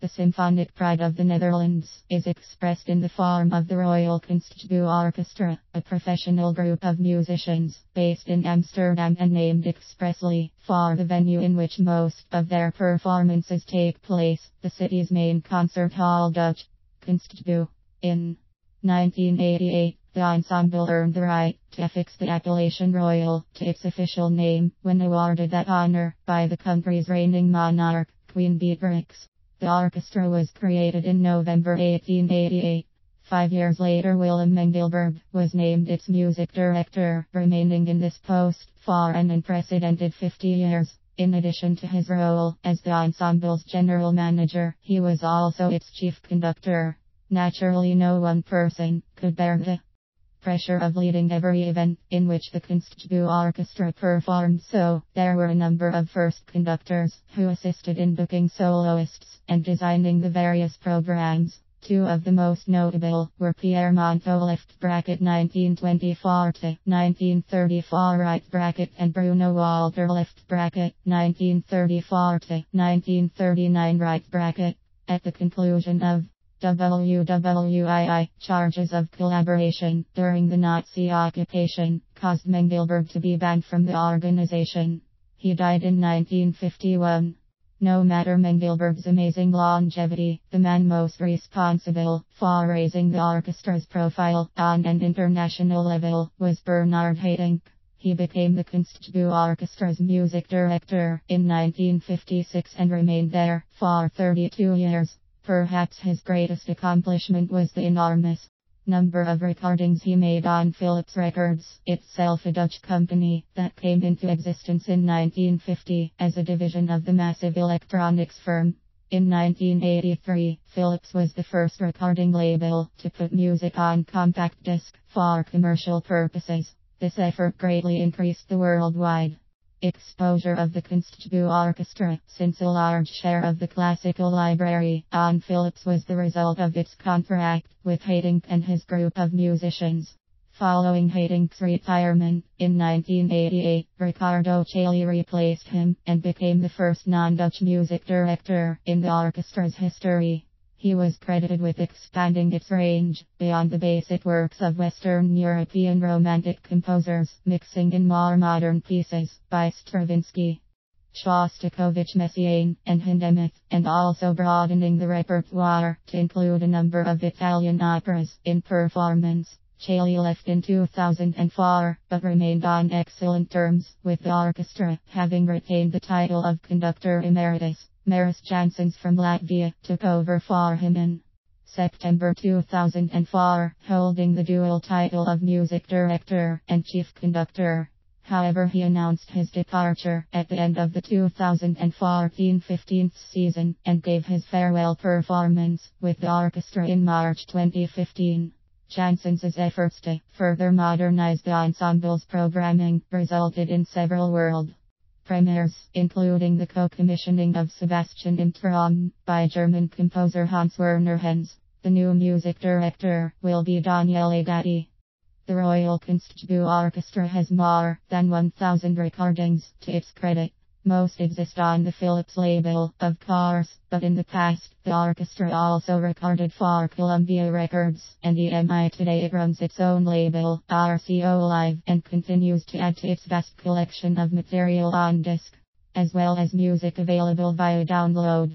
The symphonic pride of the Netherlands is expressed in the form of the Royal Concertgebouw Orchestra, a professional group of musicians based in Amsterdam and named expressly for the venue in which most of their performances take place, the city's main concert hall Dutch Concertgebouw. In 1988, the ensemble earned the right to affix the appellation Royal to its official name when awarded that honor by the country's reigning monarch, Queen Beatrix. The orchestra was created in November 1888. 5 years later, Willem Mengelberg was named its music director, remaining in this post for an unprecedented 50 years. In addition to his role as the ensemble's general manager, he was also its chief conductor. Naturally, no one person could bear the pressure of leading every event in which the Concertgebouw Orchestra performed, so there were a number of first conductors who assisted in booking soloists and designing the various programs. Two of the most notable were Pierre Monteau left bracket 1924 to 1934 right bracket and Bruno Walter left bracket 1934 to 1939 right bracket. At the conclusion of WWII, charges of collaboration during the Nazi occupation caused Mengelberg to be banned from the organization. He died in 1951. No matter Mengelberg's amazing longevity, the man most responsible for raising the orchestra's profile on an international level was Bernard Haitink. He became the Concertgebouw Orchestra's music director in 1956 and remained there for 32 years. Perhaps his greatest accomplishment was the enormous number of recordings he made on Philips Records, itself a Dutch company that came into existence in 1950 as a division of the massive electronics firm. In 1983, Philips was the first recording label to put music on compact disc for commercial purposes. This effort greatly increased the worldwide exposure of the Concertgebouw Orchestra, since a large share of the classical library on Philips was the result of its contract with Haitink and his group of musicians. Following Haitink's retirement, in 1988, Ricardo Chailly replaced him and became the first non-Dutch music director in the orchestra's history. He was credited with expanding its range beyond the basic works of Western European Romantic composers, mixing in more modern pieces by Stravinsky, Shostakovich, Messiaen, and Hindemith, and also broadening the repertoire to include a number of Italian operas in performance. Chailly left in 2004, but remained on excellent terms with the orchestra, having retained the title of conductor emeritus. Maris Janssens from Latvia took over for him in September 2004, holding the dual title of music director and chief conductor. However, he announced his departure at the end of the 2014-15 season and gave his farewell performance with the orchestra in March 2015. Janssens' efforts to further modernize the ensemble's programming resulted in several world premieres, including the co-commissioning of Sebastian im Traum by German composer Hans Werner Henze. The new music director will be Daniele Gatti. The Royal Concertgebouw Orchestra has more than 1,000 recordings to its credit. Most exist on the Philips label, of course, but in the past, the orchestra also recorded for Columbia Records and EMI. Today it runs its own label, RCO Live, and continues to add to its vast collection of material on disc, as well as music available via download.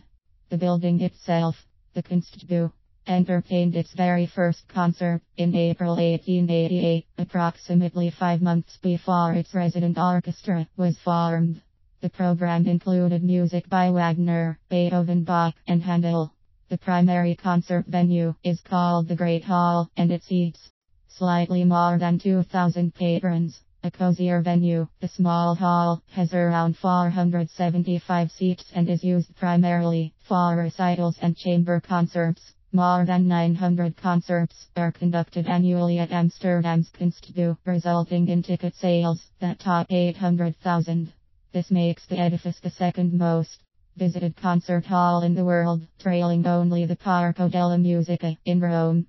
The building itself, the Concertgebouw, entertained its very first concert in April 1888, approximately 5 months before its resident orchestra was formed. The program included music by Wagner, Beethoven, Bach, and Handel. The primary concert venue is called the Great Hall, and it seats slightly more than 2,000 patrons. A cozier venue, the Small Hall, has around 475 seats and is used primarily for recitals and chamber concerts. More than 900 concerts are conducted annually at Amsterdam's Concertgebouw, resulting in ticket sales that top 800,000. This makes the edifice the second most visited concert hall in the world, trailing only the Parco della Musica in Rome.